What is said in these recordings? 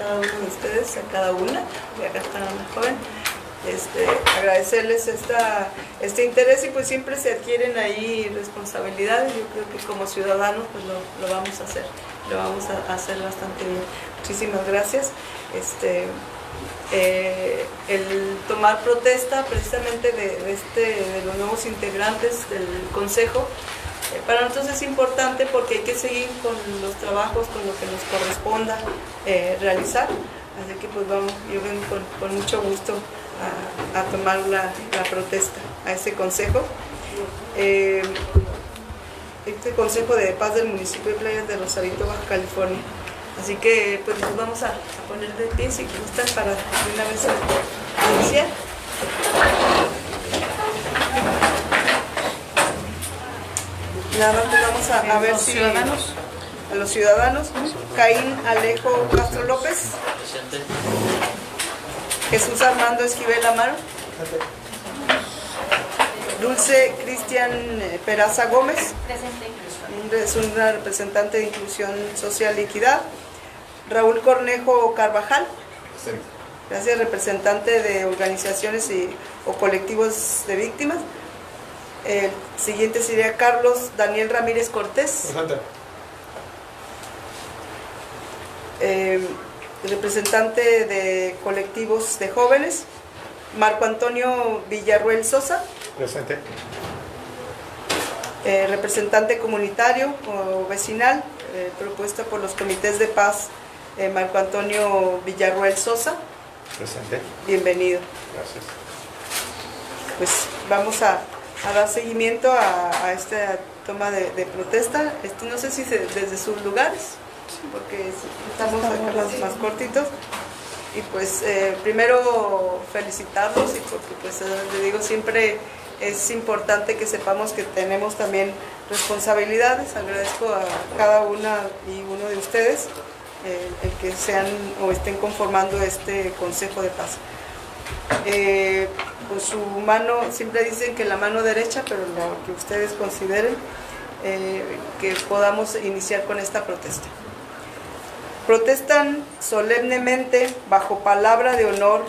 cada uno de ustedes, a cada una, y acá está una joven. Agradecerles este interés, y pues siempre se adquieren ahí responsabilidades. Yo creo que como ciudadanos pues lo vamos a hacer, lo vamos a hacer bastante bien. Muchísimas gracias. El tomar protesta precisamente de los nuevos integrantes del Consejo, para nosotros es importante porque hay que seguir con los trabajos, con lo que nos corresponda realizar. Así que pues vamos, yo vengo con mucho gusto a tomar la protesta a ese consejo. Este Consejo de Paz del municipio de Playas de Rosarito, Baja California. Así que pues nos vamos a poner de pie si gustan para de una vez iniciar. Nada más vamos a ver si ciudadanos. A los ciudadanos. Caín Alejo Castro López. Presente. Jesús Armando Esquivel Amaro. Dulce Cristian Peraza Gómez. Presente. Es una representante de Inclusión Social y Equidad. Raúl Cornejo Carvajal. Presente. Gracias, representante de organizaciones o colectivos de víctimas. El siguiente sería Carlos Daniel Ramírez Cortés. Presente. Representante de colectivos de jóvenes. Marco Antonio Villarruel Sosa. Presente. Representante comunitario o vecinal, propuesta por los comités de paz, Marco Antonio Villarruel Sosa. Presente. Bienvenido. Gracias. Pues vamos a dar seguimiento a esta toma de protesta. No sé si desde sus lugares, porque estamos acá más cortitos. Y pues primero felicitarlos, y porque pues le digo, siempre es importante que sepamos que tenemos también responsabilidades. Agradezco a cada una y uno de ustedes el que sean o estén conformando este Consejo de Paz. Con su mano, siempre dicen que la mano derecha, pero lo que ustedes consideren, que podamos iniciar con esta protesta. Protestan solemnemente, bajo palabra de honor,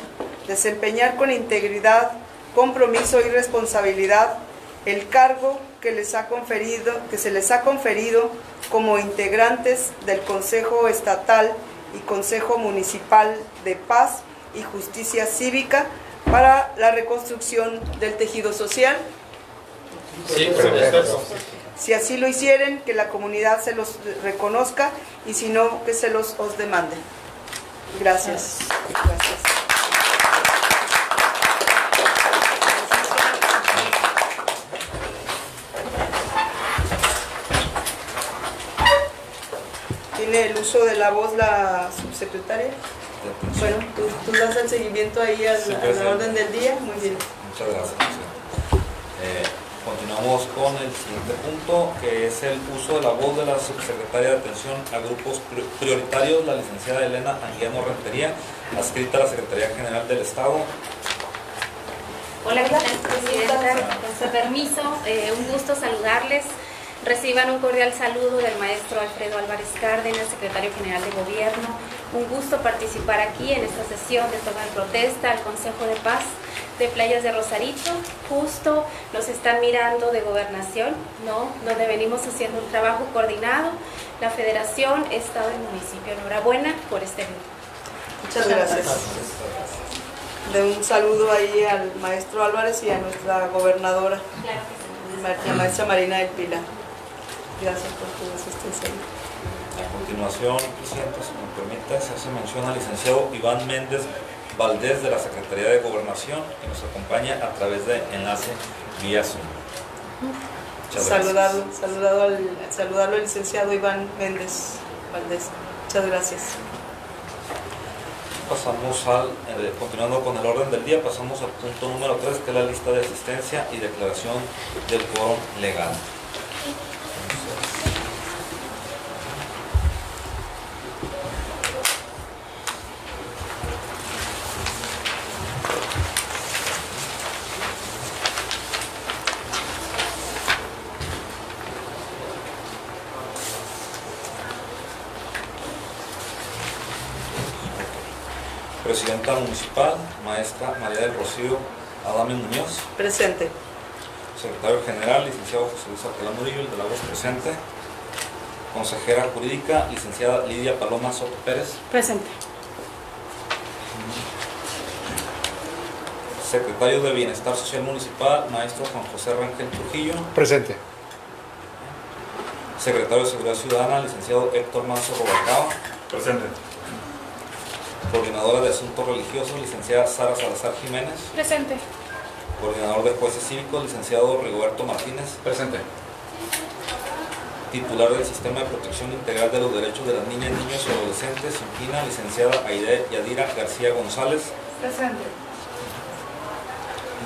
desempeñar con integridad, compromiso y responsabilidad el cargo que se les ha conferido como integrantes del Consejo Estatal y Consejo Municipal de Paz y Justicia Cívica para la reconstrucción del tejido social. Sí, perfecto. Si así lo hicieren, que la comunidad se los reconozca, y si no, que se los os demande. Gracias. Gracias. ¿Tiene el uso de la voz la subsecretaria? Bueno, tú das el seguimiento ahí a la orden del día. Muy bien. Muchas gracias. Continuamos con el siguiente punto, que es el uso de la voz de la subsecretaria de Atención a Grupos Prioritarios, la licenciada Elena Anguiano Rentería, adscrita a la Secretaría General del Estado. Hola, Presidenta. Con su permiso, un gusto saludarles. Reciban un cordial saludo del maestro Alfredo Álvarez Cárdenas, secretario general de Gobierno. Un gusto participar aquí en esta sesión de toma de protesta al Consejo de Paz de Playas de Rosarito. Justo nos están mirando de Gobernación, ¿no? Donde venimos haciendo un trabajo coordinado, la Federación, Estado y Municipio. Enhorabuena por este evento. Muchas gracias. De un saludo ahí al maestro Álvarez y a nuestra gobernadora, Claro que sí. la maestra Marina del Pilar. Gracias por tu asistencia. A continuación, Presidenta, si me permite, se hace mención al licenciado Iván Méndez Valdés de la Secretaría de Gobernación, que nos acompaña a través de enlace vía Zoom. Muchas gracias. Saludarlo al licenciado Iván Méndez Valdés. Muchas gracias. Pasamos continuando con el orden del día, pasamos al punto número 3, que es la lista de asistencia y declaración del quórum legal. Presidenta Municipal, maestra María del Rocío Adame Muñoz. Presente. Secretario General, licenciado José Luis Alcalá Murillo, el de la voz presente. Consejera Jurídica, licenciada Lidia Paloma Soto Pérez. Presente. Secretario de Bienestar Social Municipal, maestro Juan José Rangel Trujillo. Presente. Secretario de Seguridad Ciudadana, licenciado Héctor Manso Robalcaba. Presente. Coordinadora de Asuntos Religiosos, licenciada Sara Salazar Jiménez. Presente. Coordinador de Jueces Cívicos, licenciado Rigoberto Martínez. Presente. Titular del Sistema de Protección Integral de los Derechos de las Niñas, Niños y Adolescentes, INPINA, licenciada Aide Yadira García González. Presente.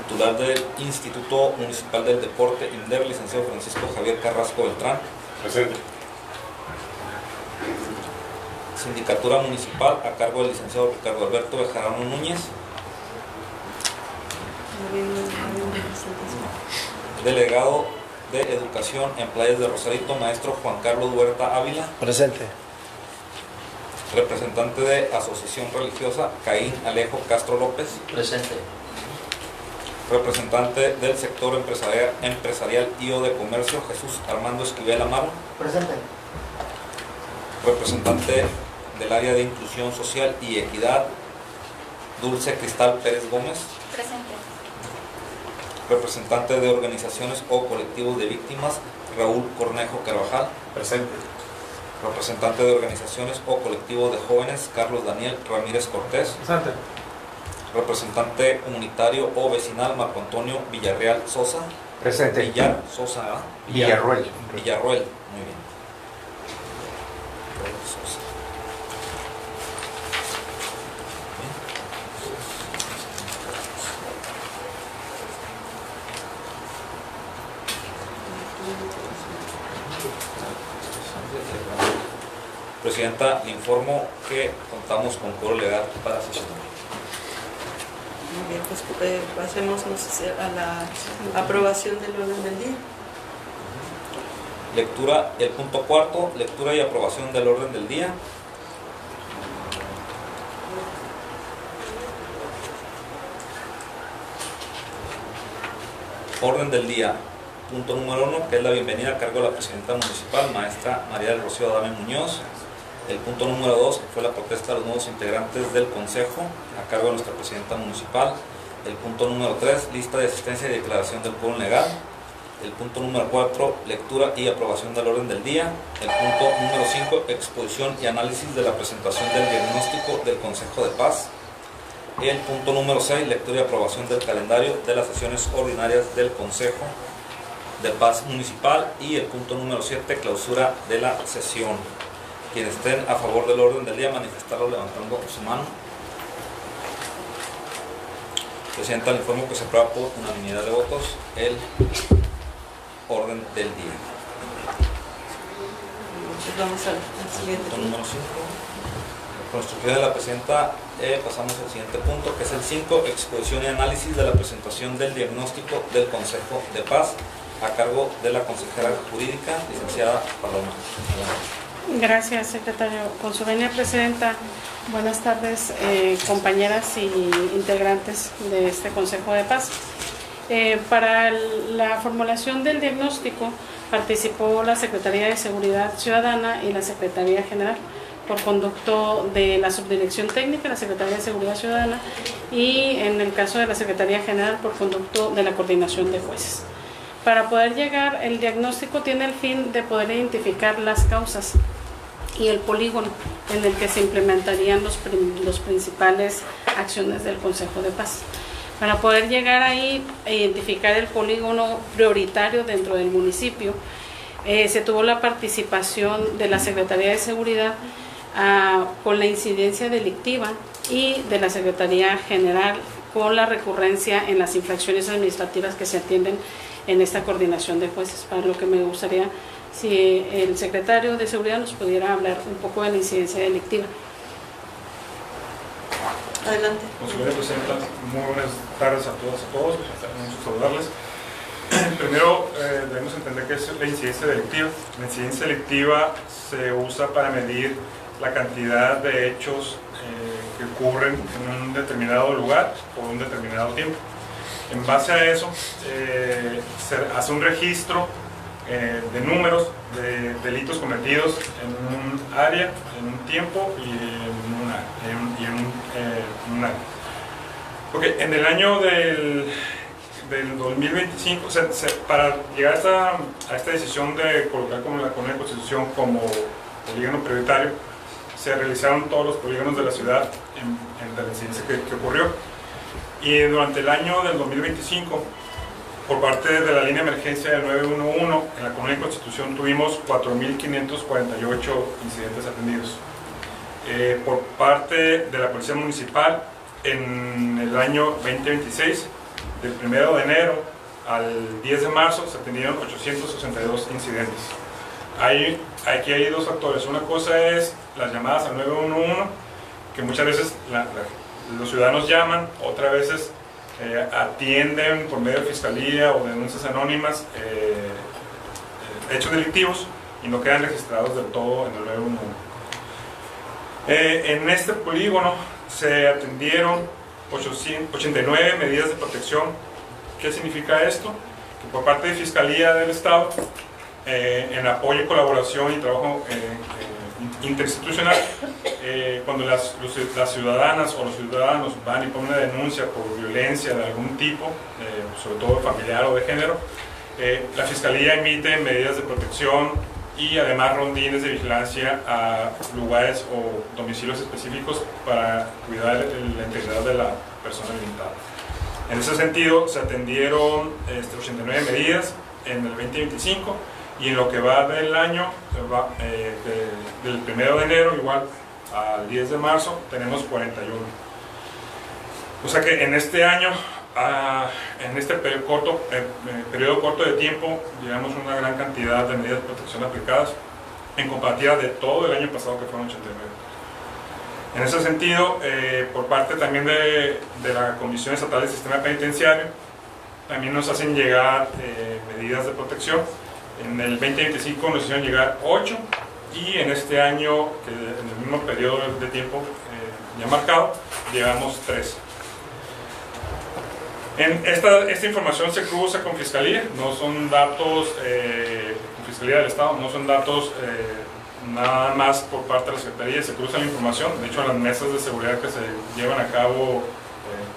Titular del Instituto Municipal del Deporte, INDER, licenciado Francisco Javier Carrasco Beltrán. Presente. Sindicatura Municipal a cargo del licenciado Ricardo Alberto Bejarano Núñez. Delegado de Educación en Playas de Rosarito, maestro Juan Carlos Huerta Ávila. Presente. Representante de Asociación Religiosa, Caín Alejo Castro López. Presente. Representante del sector empresarial y o de comercio, Jesús Armando Esquivel Amaro. Presente. Representante del área de inclusión social y equidad, Dulce Cristal Pérez Gómez. Presente. Representante de organizaciones o colectivos de víctimas, Raúl Cornejo Carvajal. Presente. Representante de organizaciones o colectivos de jóvenes, Carlos Daniel Ramírez Cortés. Presente. Representante comunitario o vecinal, Marco Antonio Villarreal Sosa. Presente. Villar Sosa, ¿verdad? Villarruel. Villarruel, muy bien. Sosa. Presidenta, le informo que contamos con coro legal para sesionar. Muy bien, pues pasemos a la aprobación del orden del día. Lectura, el punto cuarto, lectura y aprobación del orden del día. Orden del día, punto número 1, que es la bienvenida a cargo de la presidenta municipal, maestra María del Rocío Adame Muñoz. El punto número 2, que fue la protesta de los nuevos integrantes del Consejo, a cargo de nuestra presidenta municipal. El punto número 3, lista de asistencia y declaración del quórum legal. El punto número 4, lectura y aprobación del orden del día. El punto número 5, exposición y análisis de la presentación del diagnóstico del Consejo de Paz. El punto número 6, lectura y aprobación del calendario de las sesiones ordinarias del Consejo de Paz Municipal. Y el punto número 7, clausura de la sesión. Quienes estén a favor del orden del día, manifestarlo levantando su mano. Presidenta, le informo que se aprueba por unanimidad de votos el orden del día. Pues vamos al siguiente Punto número 5. Con instrucción de la presidenta, pasamos al siguiente punto, que es el 5, exposición y análisis de la presentación del diagnóstico del Consejo de Paz, a cargo de la consejera jurídica, licenciada Paloma. Gracias, secretario. Con su venia, presidenta, buenas tardes, compañeras y integrantes de este Consejo de Paz. Para la formulación del diagnóstico participó la Secretaría de Seguridad Ciudadana y la Secretaría General, por conducto de la Subdirección Técnica, la Secretaría de Seguridad Ciudadana, y en el caso de la Secretaría General, por conducto de la Coordinación de Jueces. Para poder llegar, el diagnóstico tiene el fin de poder identificar las causas y el polígono en el que se implementarían los principales acciones del Consejo de Paz. Para poder llegar ahí e identificar el polígono prioritario dentro del municipio, se tuvo la participación de la Secretaría de Seguridad con la incidencia delictiva y de la Secretaría General con la recurrencia en las infracciones administrativas que se atienden en esta coordinación de jueces, para lo que me gustaría si el secretario de Seguridad nos pudiera hablar un poco de la incidencia delictiva. Adelante. Señora Presidenta, muy buenas tardes a todas y a todos, vamos a saludarles. Primero, debemos entender qué es la incidencia delictiva. La incidencia delictiva se usa para medir la cantidad de hechos que ocurren en un determinado lugar por un determinado tiempo. En base a eso, se hace un registro de números de delitos cometidos en un área, en un tiempo y en un año. Okay, en el año del 2025, para llegar a esta decisión de colocar como la Colonia Constitución como polígono prioritario, se realizaron todos los polígonos de la ciudad en la incidencia que ocurrió. Y durante el año del 2025, por parte de la línea de emergencia del 911, en la Colonia Constitución tuvimos 4.548 incidentes atendidos. Por parte de la Policía Municipal, en el año 2026, del 1 de enero al 10 de marzo, se atendieron 862 incidentes. Aquí hay dos factores. Una cosa es las llamadas al 911, que muchas veces los ciudadanos llaman, otras veces atienden por medio de fiscalía o denuncias anónimas hechos delictivos y no quedan registrados del todo en el 911. En este polígono se atendieron 89 medidas de protección. ¿Qué significa esto? Que por parte de Fiscalía del Estado, en apoyo y colaboración y trabajo interinstitucional, cuando las ciudadanas o los ciudadanos van y ponen una denuncia por violencia de algún tipo, sobre todo familiar o de género, la Fiscalía emite medidas de protección y además rondines de vigilancia a lugares o domicilios específicos para cuidar la integridad de la persona violentada. En ese sentido, se atendieron 89 medidas en el 2025 y en lo que va del año, del 1 de enero igual al 10 de marzo, tenemos 41. O sea que en este año, en este periodo corto de tiempo, llevamos una gran cantidad de medidas de protección aplicadas en comparativa de todo el año pasado, que fueron 89. En ese sentido, por parte también de la Comisión Estatal del Sistema Penitenciario, también nos hacen llegar medidas de protección. En el 2025 nos hicieron llegar 8 y en este año, que en el mismo periodo de tiempo ya marcado, llevamos 3. Esta información se cruza con Fiscalía, no son datos, con Fiscalía del Estado, no son datos nada más por parte de la Secretaría, se cruza la información. De hecho, en las mesas de seguridad que se llevan a cabo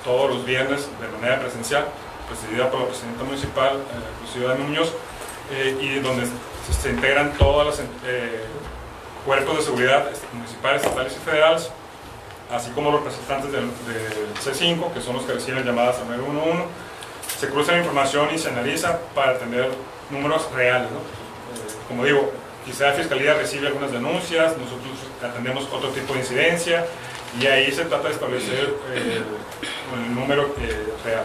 todos los viernes de manera presencial, presidida por la Presidenta Municipal, Ciudad de Muñoz, y donde se integran todos los cuerpos de seguridad municipales, estatales y federales, así como los representantes del C5, que son los que reciben llamadas al 911. Se cruza la información y se analiza para tener números reales, ¿no? Como digo, quizá la Fiscalía recibe algunas denuncias, nosotros atendemos otro tipo de incidencia y ahí se trata de establecer el número real.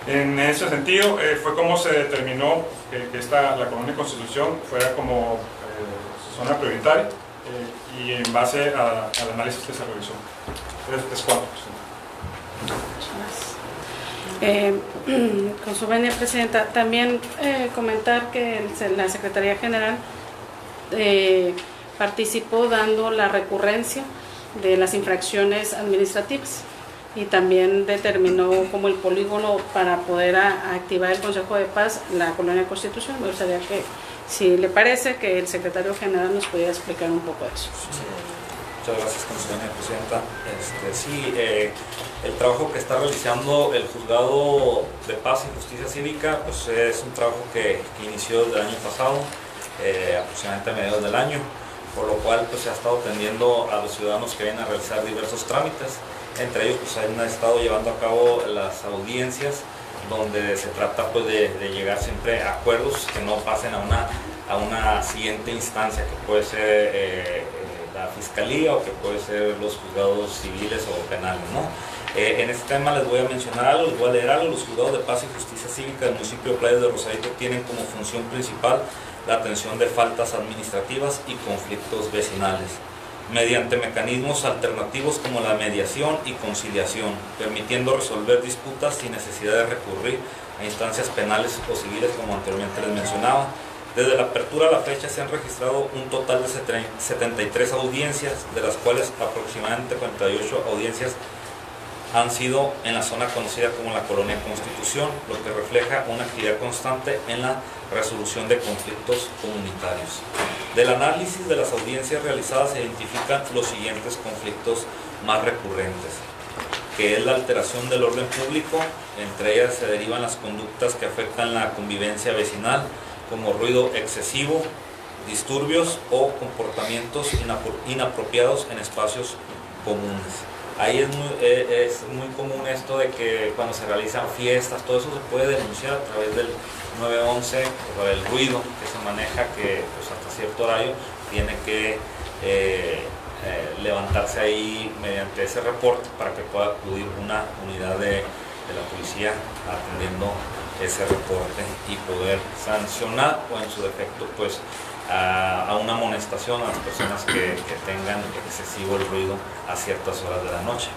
En ese sentido, fue como se determinó que la Colonia Constitución fuera como zona prioritaria y en base al análisis que se realizó. Es cuánto. Con su venia, Presidenta, también comentar que la Secretaría General participó dando la recurrencia de las infracciones administrativas y también determinó como el polígono para poder activar el Consejo de Paz la Colonia Constitución. Me gustaría que, si le parece, que el Secretario General nos pudiera explicar un poco de eso. Sí. Muchas gracias, señora Presidenta. El trabajo que está realizando el Juzgado de Paz y Justicia Cívica pues es un trabajo que inició desde el año pasado, aproximadamente a mediados del año, por lo cual pues se ha estado atendiendo a los ciudadanos que vienen a realizar diversos trámites. Entre ellos pues han estado llevando a cabo las audiencias, donde se trata pues de llegar siempre a acuerdos que no pasen a una siguiente instancia, que puede ser la Fiscalía o que puede ser los juzgados civiles o penales, ¿no? En este tema les voy a mencionar algo, les voy a leer algo. Los Juzgados de Paz y Justicia Cívica del municipio de Playas de Rosarito tienen como función principal la atención de faltas administrativas y conflictos vecinales, mediante mecanismos alternativos como la mediación y conciliación, permitiendo resolver disputas sin necesidad de recurrir a instancias penales o civiles, como anteriormente les mencionaba. Desde la apertura a la fecha se han registrado un total de 73 audiencias, de las cuales aproximadamente 48 audiencias han sido en la zona conocida como la Colonia Constitución, lo que refleja una actividad constante en la resolución de conflictos comunitarios. Del análisis de las audiencias realizadas se identifican los siguientes conflictos más recurrentes, que es la alteración del orden público. Entre ellas se derivan las conductas que afectan la convivencia vecinal, como ruido excesivo, disturbios o comportamientos inapropiados en espacios comunes. Ahí es muy común esto de que cuando se realizan fiestas, todo eso se puede denunciar a través del 911 por el ruido que se maneja, que pues, hasta cierto horario tiene que levantarse ahí mediante ese reporte para que pueda acudir una unidad de la policía atendiendo ese reporte y poder sancionar o en su defecto pues a una amonestación a las personas que tengan excesivo el ruido a ciertas horas de la noche,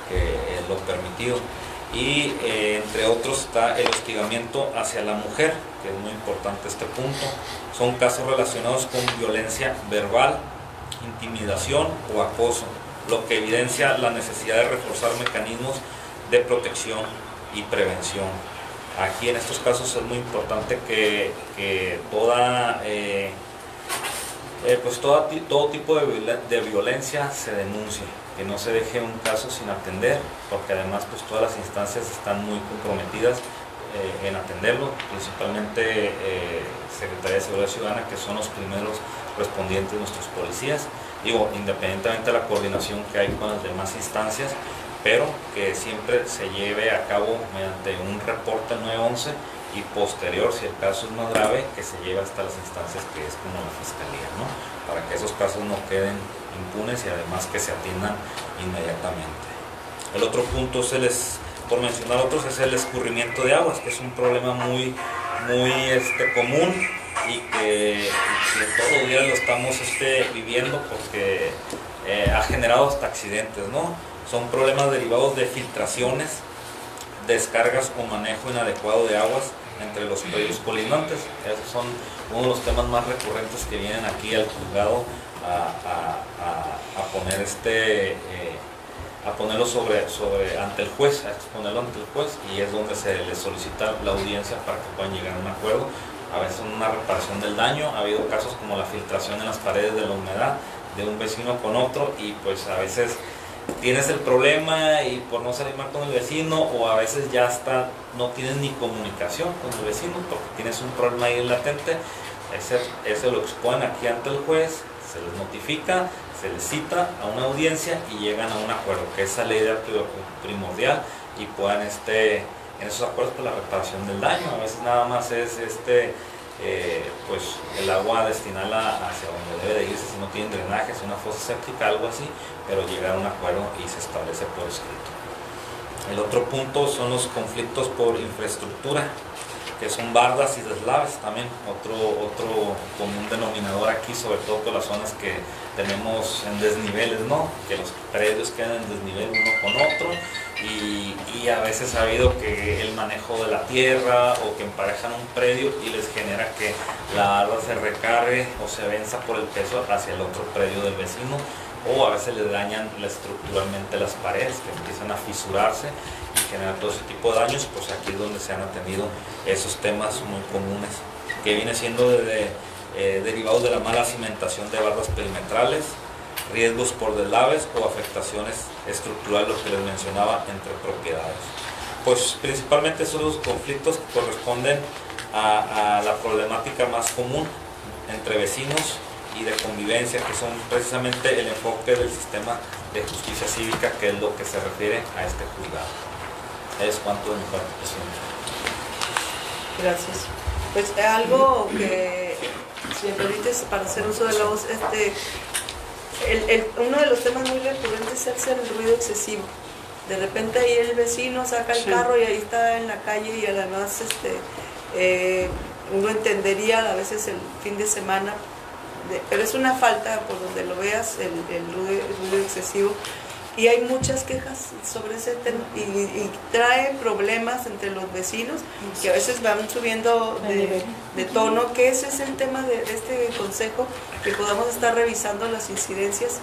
que es lo permitido. Y entre otros está el hostigamiento hacia la mujer, que es muy importante este punto. Son casos relacionados con violencia verbal, intimidación o acoso, lo que evidencia la necesidad de reforzar mecanismos de protección y prevención. Aquí en estos casos es muy importante que todo tipo de violencia se denuncie, que no se deje un caso sin atender, porque además pues todas las instancias están muy comprometidas en atenderlo, principalmente Secretaría de Seguridad Ciudadana, que son los primeros respondientes de nuestros policías, digo, independientemente de la coordinación que hay con las demás instancias, pero que siempre se lleve a cabo mediante un reporte al 911 y posterior, si el caso es más grave, que se lleve hasta las instancias que es como la Fiscalía, ¿no? Para que esos casos no queden impunes y además que se atiendan inmediatamente. El otro punto, por mencionar otros, es el escurrimiento de aguas, que es un problema muy común y que todos los días lo estamos viviendo porque ha generado hasta accidentes, ¿no? Son problemas derivados de filtraciones, descargas o manejo inadecuado de aguas entre los predios colindantes. Esos son uno de los temas más recurrentes que vienen aquí al juzgado a ponerlo ante el juez, a exponerlo ante el juez, y es donde se les solicita la audiencia para que puedan llegar a un acuerdo. A veces una reparación del daño, ha habido casos como la filtración en las paredes de la humedad de un vecino con otro, y pues a veces tienes el problema y por no salir mal con el vecino, o a veces ya no tienes ni comunicación con el vecino porque tienes un problema ahí latente. Ese lo exponen aquí ante el juez, se les notifica, se les cita a una audiencia y llegan a un acuerdo, que es la ley de acto primordial, y puedan en esos acuerdos por la reparación del daño. A veces nada más es pues el agua destinarla hacia donde debe de irse, si no tienen drenaje, si una fosa séptica, algo así, pero llegar a un acuerdo y se establece por escrito. El otro punto son los conflictos por infraestructura, que son bardas y deslaves, también otro común denominador aquí, sobre todo por las zonas que tenemos en desniveles, ¿no? Que los predios quedan en desnivel uno con otro, y a veces ha habido que el manejo de la tierra o que emparejan un predio y les genera que la barda se recargue o se venza por el peso hacia el otro predio del vecino, o a veces le dañan estructuralmente las paredes, que empiezan a fisurarse y generan todo ese tipo de daños. Pues aquí es donde se han atendido esos temas muy comunes, que viene siendo derivados de la mala cimentación de bardas perimetrales, riesgos por deslaves o afectaciones estructurales, lo que les mencionaba, entre propiedades. Pues principalmente son los conflictos que corresponden a la problemática más común entre vecinos y de convivencia, que son precisamente el enfoque del sistema de justicia cívica, que es lo que se refiere a este juzgado. Es cuanto de mi parte, presidente. Gracias. Pues algo que, si me permites, para hacer uso de la voz, uno de los temas muy recurrentes es el ruido excesivo. De repente ahí el vecino saca el carro y ahí está en la calle, y además uno entendería a veces el fin de semana, pero es una falta por donde lo veas, el ruido excesivo. y hay muchas quejas sobre ese tema y trae problemas entre los vecinos que a veces van subiendo de tono, que ese es el tema de este consejo, que podamos estar revisando las incidencias,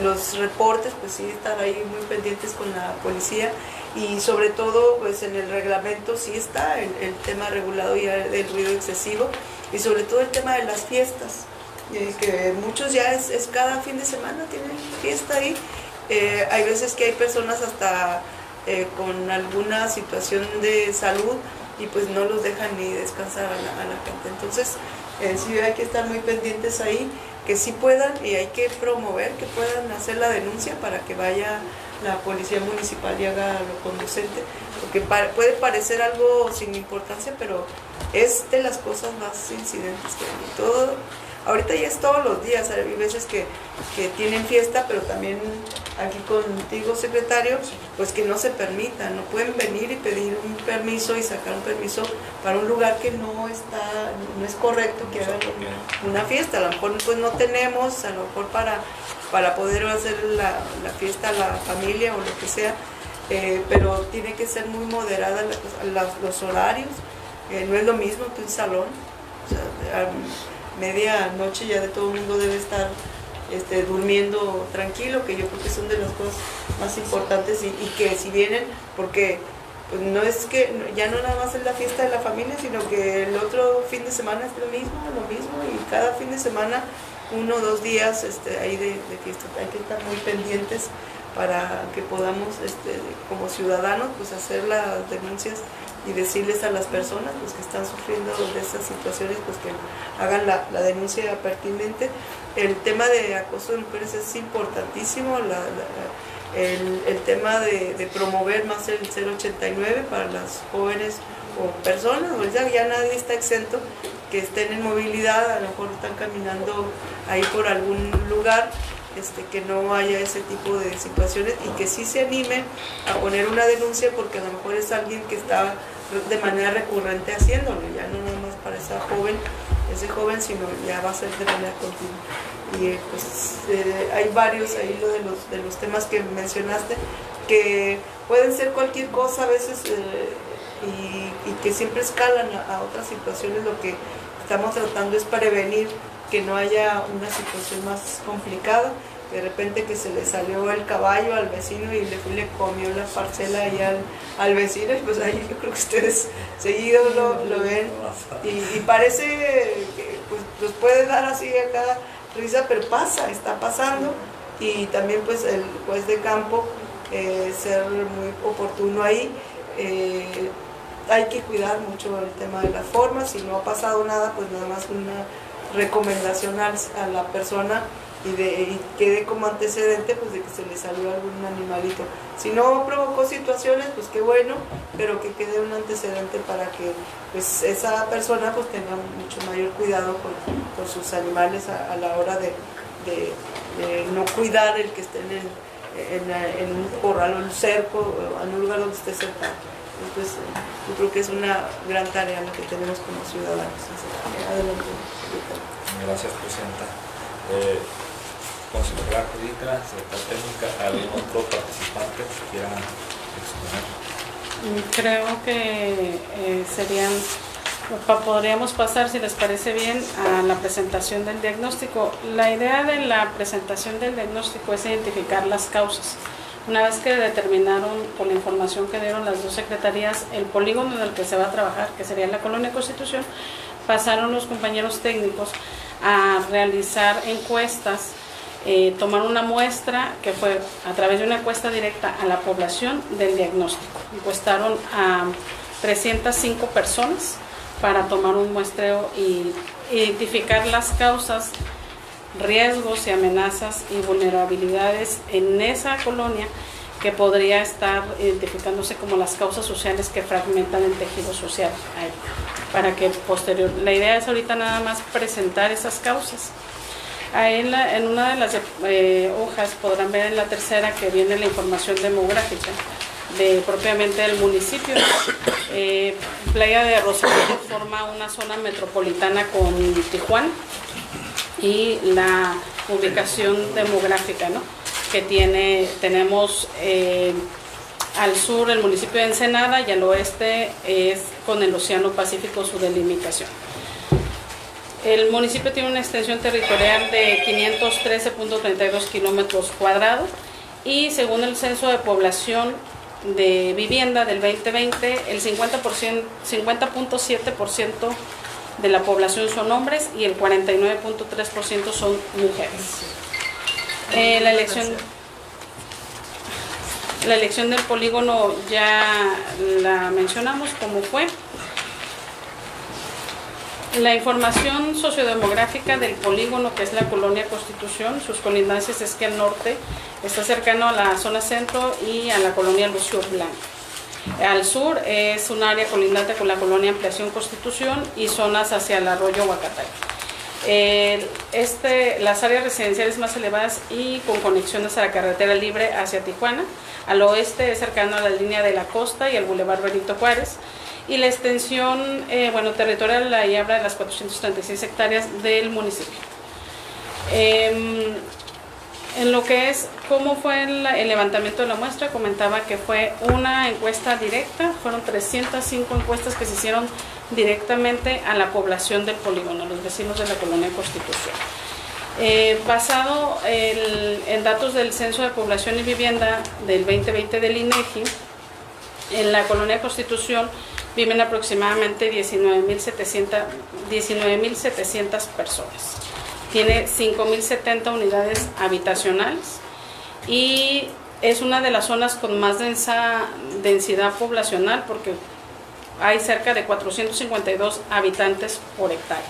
los reportes, pues sí, estar ahí muy pendientes con la policía, y sobre todo pues en el reglamento sí está el tema regulado ya del ruido excesivo, y sobre todo el tema de las fiestas, que muchos ya es cada fin de semana tienen fiesta ahí. Hay veces que hay personas hasta con alguna situación de salud y pues no los dejan ni descansar a la gente. Entonces sí hay que estar muy pendientes ahí, que sí puedan, y hay que promover que puedan hacer la denuncia para que vaya la policía municipal y haga lo conducente, porque puede parecer algo sin importancia, pero es de las cosas más incidentes que hay. Todo, ahorita ya es todos los días, hay veces que tienen fiesta, pero también aquí contigo, secretario, pues que no se permita, no pueden venir y pedir un permiso y sacar un permiso para un lugar que no es correcto que hagan una fiesta. A lo mejor pues no tenemos, a lo mejor para poder hacer la fiesta a la familia o lo que sea, pero tiene que ser muy moderada los horarios. No es lo mismo que un salón, o sea, a medianoche ya de todo el mundo debe estar durmiendo tranquilo, que yo creo que son de las cosas más importantes, y que si vienen, porque pues no es que ya no nada más es la fiesta de la familia, sino que el otro fin de semana es lo mismo, y cada fin de semana 1 o 2 días ahí de fiesta. Hay que estar muy pendientes para que podamos como ciudadanos pues hacer las denuncias y decirles a las personas pues que están sufriendo de esas situaciones pues que hagan la denuncia pertinente. El tema de acoso de mujeres es importantísimo, el tema de promover más el 089 para las jóvenes o personas, ya nadie está exento, que estén en movilidad, a lo mejor están caminando ahí por algún lugar, que no haya ese tipo de situaciones, y que sí se animen a poner una denuncia, porque a lo mejor es alguien que está de manera recurrente haciéndolo, ya no nada más para ese joven, sino ya va a ser de manera continua. Y pues hay varios ahí de los temas que mencionaste, que pueden ser cualquier cosa a veces, y que siempre escalan a otras situaciones. Lo que estamos tratando es prevenir que no haya una situación más complicada, de repente que se le salió el caballo al vecino y le comió la parcela ahí al vecino, y pues ahí yo creo que ustedes seguido lo ven, y parece que pues nos puede dar así acá risa, pero está pasando, y también pues el juez de campo ser muy oportuno ahí. Hay que cuidar mucho el tema de las formas. Si no ha pasado nada, pues nada más una recomendación a la persona, y quede como antecedente pues de que se le salió algún animalito. Si no provocó situaciones, pues qué bueno, pero que quede un antecedente para que pues esa persona pues tenga mucho mayor cuidado con sus animales a la hora de no cuidar el que estén en un corral o en un cerco o en un lugar donde esté cercano. Entonces yo creo que es una gran tarea la que tenemos como ciudadanos. Adelante. Gracias, presidenta. Consejera jurídica, secretaria técnica, ¿algún otro participante que quiera exponer? Creo que podríamos pasar, si les parece bien, a la presentación del diagnóstico. La idea de la presentación del diagnóstico es identificar las causas. Una vez que determinaron, con la información que dieron las 2 secretarías, el polígono en el que se va a trabajar, que sería la Colonia Constitución, pasaron los compañeros técnicos a realizar encuestas, tomar una muestra que fue a través de una encuesta directa a la población del diagnóstico. Encuestaron a 305 personas para tomar un muestreo y identificar las causas, riesgos y amenazas y vulnerabilidades en esa colonia que podría estar identificándose como las causas sociales que fragmentan el tejido social. Para que la idea es ahorita nada más presentar esas causas. Ahí en una de las hojas podrán ver en la tercera que viene la información demográfica propiamente del municipio. Playa de Rosarito forma una zona metropolitana con Tijuana, y la ubicación demográfica, ¿no? que tenemos al sur el municipio de Ensenada y al oeste es con el Océano Pacífico su delimitación. El municipio tiene una extensión territorial de 513.32 kilómetros cuadrados y según el censo de población de vivienda del 2020, el 50.7% de la población son hombres y el 49.3% son mujeres. La elección del polígono ya la mencionamos cómo fue. La información sociodemográfica del polígono, que es la colonia Constitución, sus colindancias es que al norte está cercano a la zona centro y a la colonia Lucio Blanco. Al sur es un área colindante con la colonia Ampliación Constitución y zonas hacia el arroyo Huacatay. Las áreas residenciales más elevadas y con conexiones a la carretera libre hacia Tijuana. Al oeste es cercano a la línea de la costa y al bulevar Benito Juárez. Y la extensión territorial ahí habla de las 436 hectáreas del municipio. En lo que es cómo fue el levantamiento de la muestra, comentaba que fue una encuesta directa, fueron 305 encuestas que se hicieron directamente a la población del polígono, a los vecinos de la colonia Constitución. Basado en datos del Censo de Población y Vivienda del 2020 del INEGI, en la colonia Constitución viven aproximadamente 19.700 personas. Tiene 5.070 unidades habitacionales y es una de las zonas con más densidad poblacional porque hay cerca de 452 habitantes por hectárea.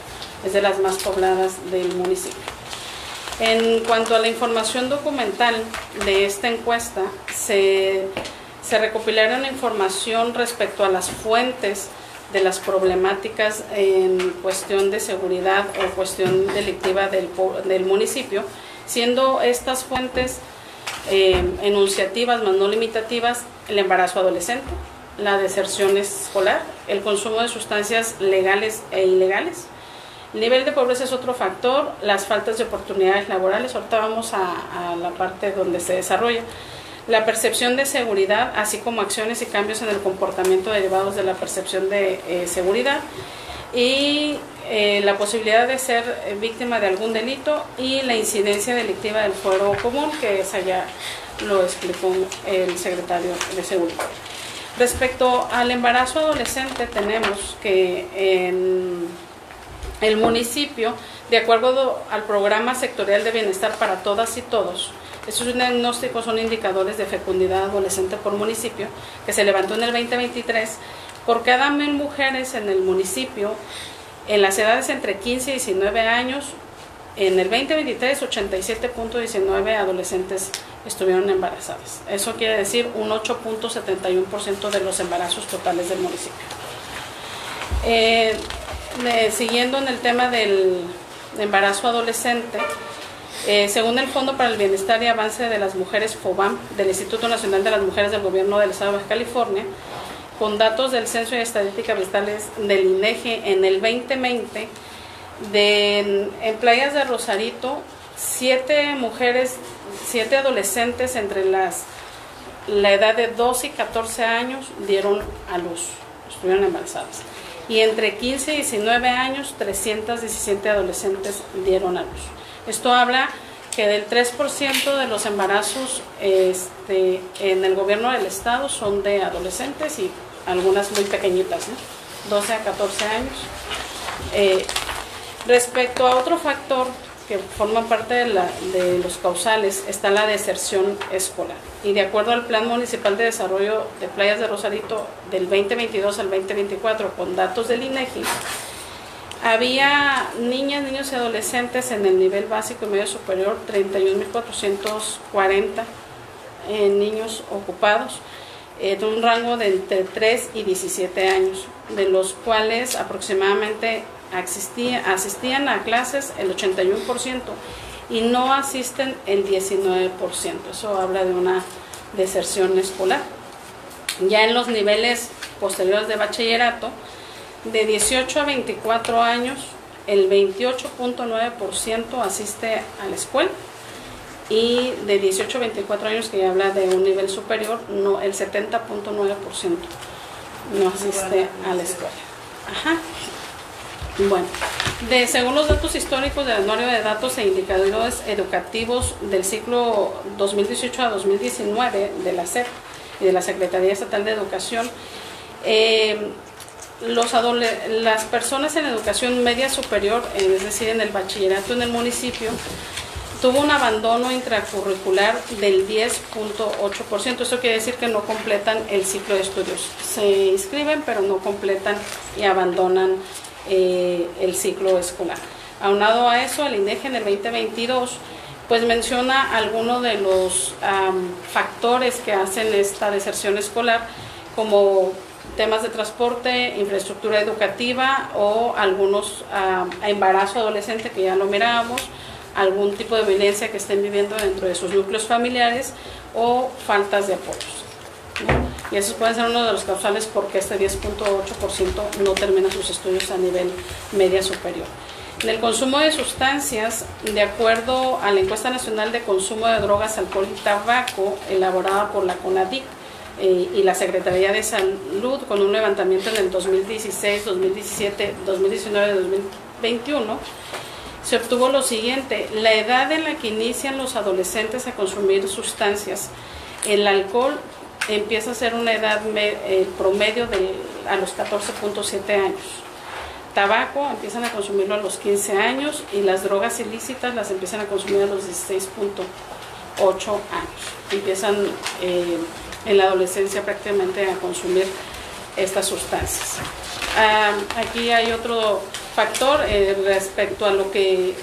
Es de las más pobladas del municipio. En cuanto a la información documental de esta encuesta, se recopilaron información respecto a las fuentes de las problemáticas en cuestión de seguridad o cuestión delictiva del municipio, siendo estas fuentes enunciativas más no limitativas el embarazo adolescente, la deserción escolar, el consumo de sustancias legales e ilegales. El nivel de pobreza es otro factor, las faltas de oportunidades laborales, ahorita vamos a la parte donde se desarrolla. La percepción de seguridad, así como acciones y cambios en el comportamiento derivados de la percepción de seguridad y la posibilidad de ser víctima de algún delito y la incidencia delictiva del fuero común, que esa ya lo explicó el secretario de Seguridad. Respecto al embarazo adolescente, tenemos que en el municipio, de acuerdo al programa sectorial de bienestar para todas y todos, estos diagnósticos son indicadores de fecundidad adolescente por municipio, que se levantó en el 2023. Por cada 1,000 mujeres en el municipio, en las edades entre 15 y 19 años, en el 2023, 87.19 adolescentes estuvieron embarazadas. Eso quiere decir un 8.71% de los embarazos totales del municipio. Siguiendo en el tema del embarazo adolescente, según el Fondo para el Bienestar y Avance de las Mujeres FOBAM del Instituto Nacional de las Mujeres del Gobierno del Estado de Baja California, con datos del Censo y Estadísticas Vitales del INEGI en el 2020, en Playas de Rosarito, 7 adolescentes entre la edad de 12 y 14 años dieron a luz, estuvieron embarazadas. Y entre 15 y 19 años, 317 adolescentes dieron a luz. Esto habla que del 3% de los embarazos en el gobierno del estado son de adolescentes y algunas muy pequeñitas, ¿no? 12 a 14 años. Respecto a otro factor que forma parte de los causales, está la deserción escolar. Y de acuerdo al Plan Municipal de Desarrollo de Playas de Rosarito del 2022 al 2024, con datos del INEGI, había niñas, niños y adolescentes en el nivel básico y medio superior, 31.440 niños ocupados, de un rango de entre 3 y 17 años, de los cuales aproximadamente asistían a clases el 81% y no asisten el 19%. Eso habla de una deserción escolar. Ya en los niveles posteriores de bachillerato, de 18 a 24 años, el 28.9% asiste a la escuela y de 18 a 24 años, que ya habla de un nivel superior, no, el 70.9% no asiste a la escuela. Ajá. Bueno, según los datos históricos del Anuario de Datos e Indicadores Educativos del ciclo 2018 a 2019 de la SEP y de la Secretaría Estatal de Educación, las personas en educación media superior, es decir, en el bachillerato en el municipio, tuvo un abandono intracurricular del 10.8%. Eso quiere decir que no completan el ciclo de estudios. Se inscriben, pero no completan y abandonan el ciclo escolar. Aunado a eso, el INEGI en el 2022 pues menciona algunos de los factores que hacen esta deserción escolar, como temas de transporte, infraestructura educativa o algunos embarazo adolescente, que ya lo mirábamos, algún tipo de violencia que estén viviendo dentro de sus núcleos familiares o faltas de apoyos, ¿no? Y esos pueden ser uno de los causales porque este 10.8% no termina sus estudios a nivel media superior. En el consumo de sustancias, de acuerdo a la Encuesta Nacional de Consumo de Drogas, Alcohol y Tabaco, elaborada por la CONADIC y la Secretaría de Salud, con un levantamiento en el 2016, 2017, 2019 y 2021, se obtuvo lo siguiente: la edad en la que inician los adolescentes a consumir sustancias. El alcohol empieza a ser una edad promedio a los 14.7 años. Tabaco empiezan a consumirlo a los 15 años y las drogas ilícitas las empiezan a consumir a los 16.8 años. Empiezan en la adolescencia prácticamente a consumir estas sustancias. Aquí hay otro factor respecto a lo que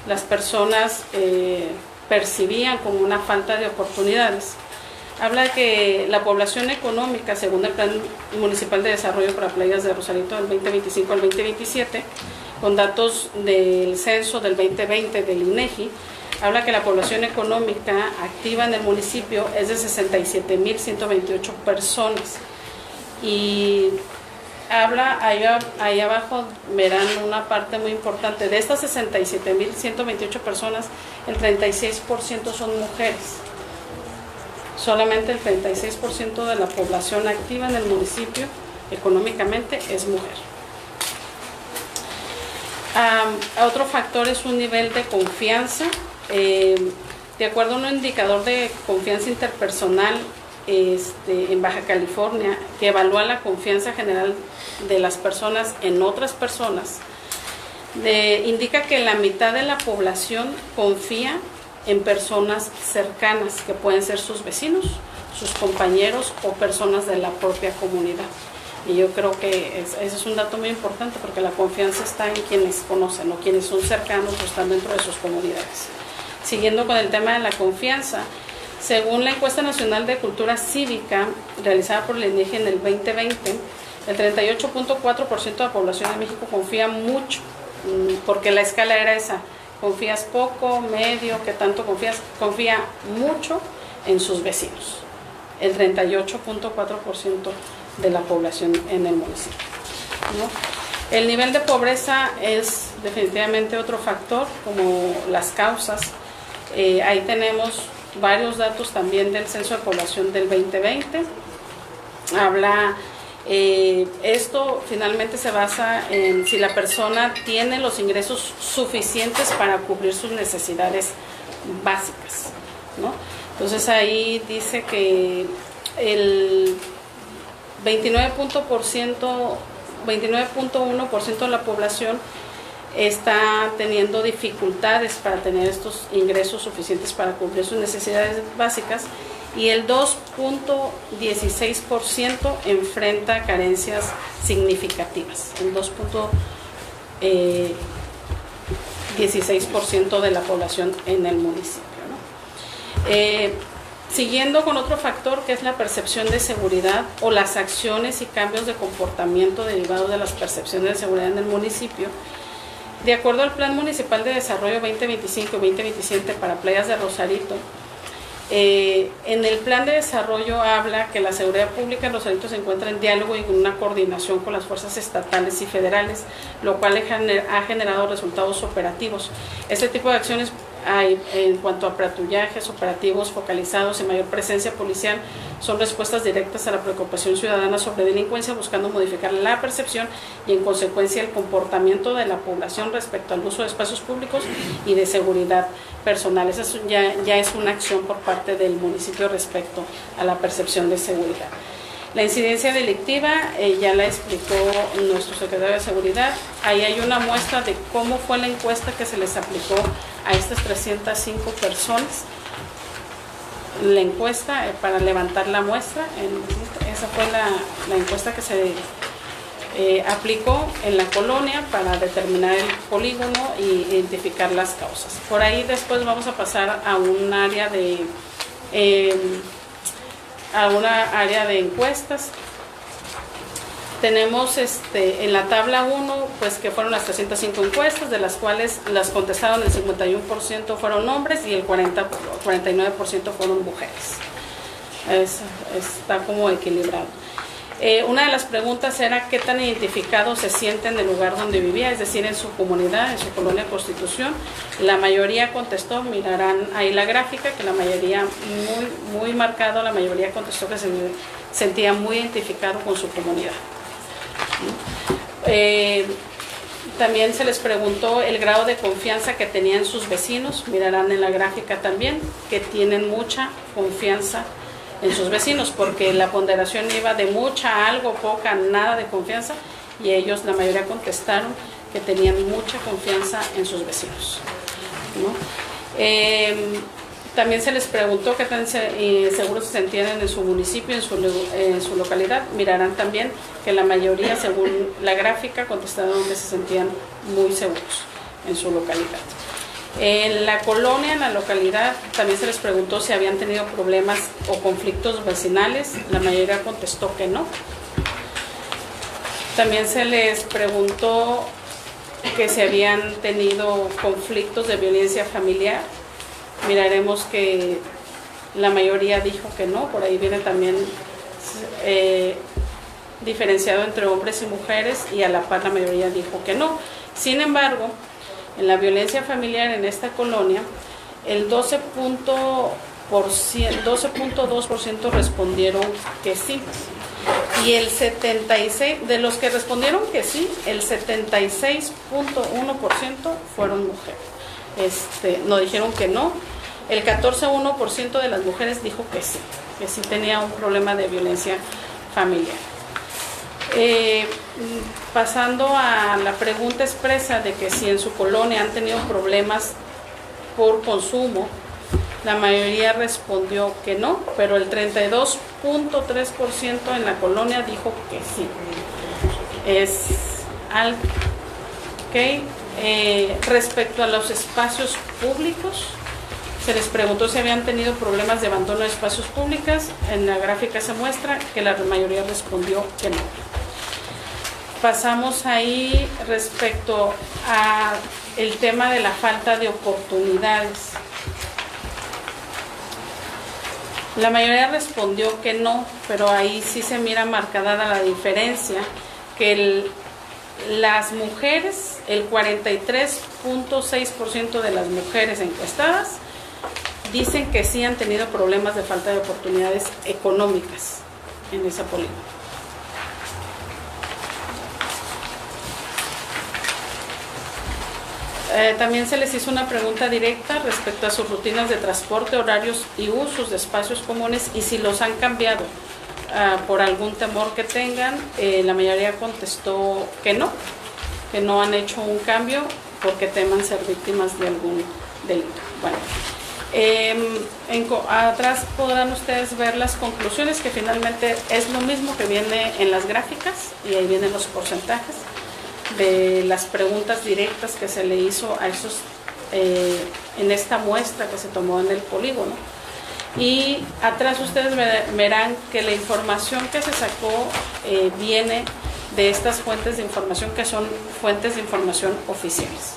las personas percibían como una falta de oportunidades. Habla que la población económica, según el Plan Municipal de Desarrollo para Playas de Rosarito del 2025 al 2027, con datos del censo del 2020 del INEGI, habla que la población económica activa en el municipio es de 67.128 personas. Y habla, ahí abajo verán una parte muy importante. De estas 67.128 personas, el 36% son mujeres. Solamente el 36% de la población activa en el municipio económicamente es mujer. Otro factor es un nivel de confianza. De acuerdo a un indicador de confianza interpersonal en Baja California, que evalúa la confianza general de las personas en otras personas, indica que la mitad de la población confía en personas cercanas, que pueden ser sus vecinos, sus compañeros o personas de la propia comunidad. Y yo creo que ese es un dato muy importante, porque la confianza está en quienes conocen o quienes son cercanos o están dentro de sus comunidades. Siguiendo con el tema de la confianza, según la Encuesta Nacional de Cultura Cívica realizada por el INEGI en el 2020, el 38.4% de la población de México confía mucho, porque la escala era esa: confías poco, medio, ¿qué tanto confías? Confía mucho en sus vecinos, el 38.4% de la población en el municipio, ¿no? El nivel de pobreza es definitivamente otro factor, como las causas. Ahí tenemos varios datos también del Censo de Población del 2020. Habla, esto finalmente se basa en si la persona tiene los ingresos suficientes para cubrir sus necesidades básicas, ¿no? Entonces ahí dice que el 29.1% de la población está teniendo dificultades para tener estos ingresos suficientes para cubrir sus necesidades básicas, y el 2.16% enfrenta carencias significativas, el 2.16% de la población en el municipio, ¿no? Siguiendo con otro factor, que es la percepción de seguridad o las acciones y cambios de comportamiento derivados de las percepciones de seguridad en el municipio. De acuerdo al Plan Municipal de Desarrollo 2025 y 2027 para Playas de Rosarito, en el plan de desarrollo habla que la seguridad pública en Rosarito se encuentra en diálogo y en una coordinación con las fuerzas estatales y federales, lo cual ha generado resultados operativos. Este tipo de acciones hay en cuanto a patrullajes, operativos focalizados y mayor presencia policial, son respuestas directas a la preocupación ciudadana sobre delincuencia, buscando modificar la percepción y en consecuencia el comportamiento de la población respecto al uso de espacios públicos y de seguridad personal. Esa ya es una acción por parte del municipio respecto a la percepción de seguridad. La incidencia delictiva ya la explicó nuestro secretario de Seguridad. Ahí hay una muestra de cómo fue la encuesta que se les aplicó a estas 305 personas. La encuesta para levantar la muestra, esa fue la encuesta que se aplicó en la colonia para determinar el polígono e identificar las causas. Por ahí después vamos a pasar a un área de encuestas. Tenemos en la tabla 1, pues que fueron las 305 encuestas, de las cuales las contestaron el 51% fueron hombres y el 49% fueron mujeres. Está como equilibrado. Una de las preguntas era qué tan identificados se sienten del lugar donde vivía, es decir, en su comunidad, en su colonia Constitución. La mayoría contestó, mirarán ahí la gráfica, que la mayoría, muy marcado, la mayoría contestó que se sentía muy identificado con su comunidad. También se les preguntó el grado de confianza que tenían sus vecinos, mirarán en la gráfica también, que tienen mucha confianza en sus vecinos, porque la ponderación iba de mucha a algo, poca, nada de confianza, y ellos, la mayoría contestaron que tenían mucha confianza en sus vecinos, ¿no? También se les preguntó qué tan seguros se sentían en su municipio, en su localidad. Mirarán también que la mayoría, según la gráfica, contestaron que se sentían muy seguros en su localidad. En la colonia, en la localidad, también se les preguntó si habían tenido problemas o conflictos vecinales. La mayoría contestó que no. También se les preguntó que si habían tenido conflictos de violencia familiar. Miraremos que la mayoría dijo que no. Por ahí viene también diferenciado entre hombres y mujeres, y a la par la mayoría dijo que no. Sin embargo, en la violencia familiar en esta colonia, el 12.2% respondieron que sí. Y el 76%, de los que respondieron que sí, el 76.1% fueron mujeres. No dijeron que no. El 14.1% de las mujeres dijo que sí tenía un problema de violencia familiar. Pasando a la pregunta expresa de que si en su colonia han tenido problemas por consumo, la mayoría respondió que no, pero el 32.3% en la colonia dijo que sí. Respecto a los espacios públicos, se les preguntó si habían tenido problemas de abandono de espacios públicos. En la gráfica se muestra que la mayoría respondió que no. Pasamos ahí respecto a el tema de la falta de oportunidades. La mayoría respondió que no, pero ahí sí se mira marcada la diferencia, que las mujeres, el 43.6% de las mujeres encuestadas dicen que sí han tenido problemas de falta de oportunidades económicas en esa política. También se les hizo una pregunta directa respecto a sus rutinas de transporte, horarios y usos de espacios comunes y si los han cambiado por algún temor que tengan. La mayoría contestó que no han hecho un cambio porque teman ser víctimas de algún delito. Bueno, atrás podrán ustedes ver las conclusiones, que finalmente es lo mismo que viene en las gráficas, y ahí vienen los porcentajes de las preguntas directas que se le hizo a esos en esta muestra que se tomó en el polígono. Y atrás ustedes verán que la información que se sacó viene de estas fuentes de información, que son fuentes de información oficiales.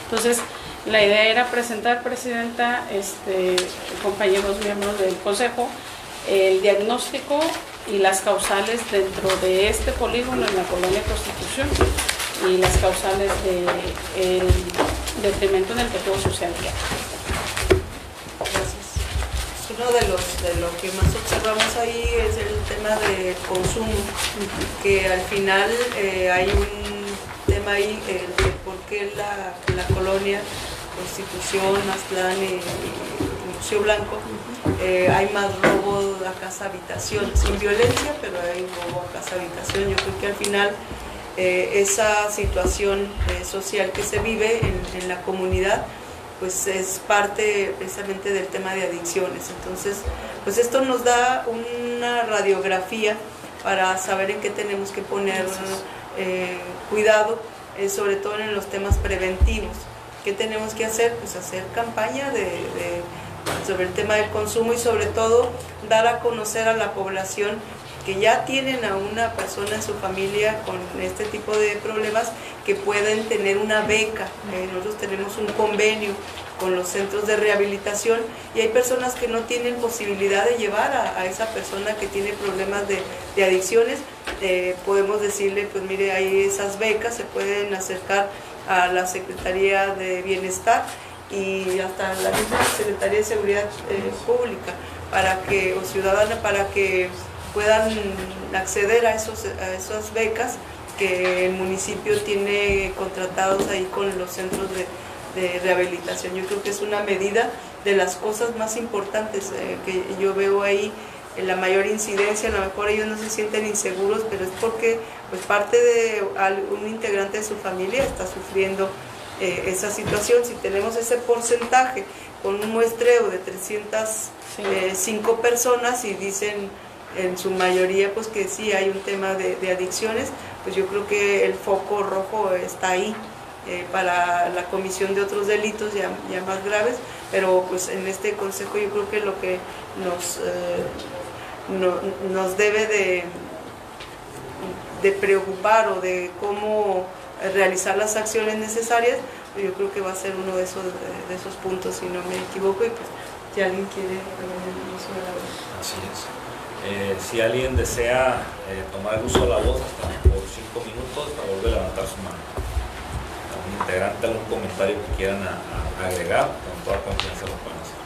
Entonces, la idea era presentar, Presidenta, compañeros miembros del Consejo, el diagnóstico y las causales dentro de este polígono en la colonia Constitución, y las causales del detrimento en el tejido social. uno de lo que más observamos ahí es el tema del consumo, que al final hay un tema ahí de por qué la colonia Constitución, Aztlán y Museo Blanco hay más robo a casa habitación, sin violencia, pero hay robo a casa habitación. Yo creo que al final esa situación social que se vive en la comunidad pues es parte precisamente del tema de adicciones. Entonces, pues esto nos da una radiografía para saber en qué tenemos que poner cuidado, sobre todo en los temas preventivos. ¿Qué tenemos que hacer? Pues hacer campaña sobre el tema del consumo y sobre todo dar a conocer a la población que ya tienen a una persona en su familia con este tipo de problemas, que pueden tener una beca. Nosotros tenemos un convenio con los centros de rehabilitación y hay personas que no tienen posibilidad de llevar a esa persona que tiene problemas de adicciones. Podemos decirle, pues mire, hay esas becas, se pueden acercar a la Secretaría de Bienestar y hasta la misma Secretaría de Seguridad Pública o Ciudadana, para que puedan acceder a esas becas que el municipio tiene contratados ahí con los centros de rehabilitación. Yo creo que es una medida de las cosas más importantes que yo veo ahí. En la mayor incidencia, a lo mejor ellos no se sienten inseguros, pero es porque pues parte de un integrante de su familia está sufriendo esa situación. Si tenemos ese porcentaje con un muestreo de 305 personas y dicen en su mayoría pues que sí hay un tema de adicciones, pues yo creo que el foco rojo está ahí para la comisión de otros delitos ya más graves, pero pues en este consejo yo creo que lo que nos debe de preocupar o de cómo realizar las acciones necesarias, yo creo que va a ser uno de esos puntos, si no me equivoco, y pues si alguien quiere tomar el uso de la voz. Así es. Si alguien desea tomar el uso de la voz hasta por 5 minutos, por favor de levantar su mano. Algún integrante, algún comentario que quieran agregar, con toda confianza lo pueden hacer.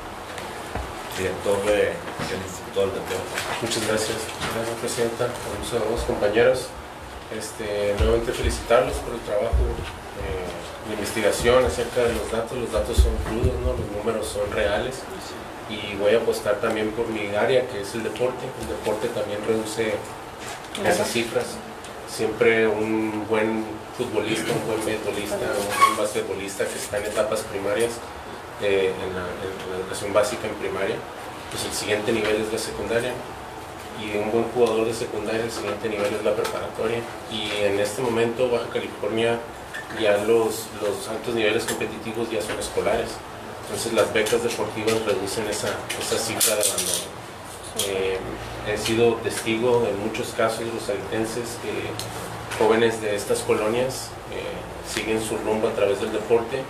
Director del Instituto del Deporte. Muchas gracias. Gracias, Presidenta. Por el uso de la voz, compañeros. Nuevamente felicitarlos por el trabajo de investigación acerca de los datos. Los datos son crudos, ¿no? Los números son reales. Y voy a apostar también por mi área, que es el deporte. El deporte también reduce esas cifras. Siempre un buen futbolista, un buen beisbolista, un buen basquetbolista que está en etapas primarias, en la educación básica en primaria, pues el siguiente nivel es la secundaria. Y un buen jugador de secundaria, el siguiente nivel es la preparatoria. Y en este momento Baja California ya los altos niveles competitivos ya son escolares. Entonces las becas deportivas reducen esa cifra de abandono. He sido testigo en muchos casos rosaritenses que jóvenes de estas colonias siguen su rumbo a través del deporte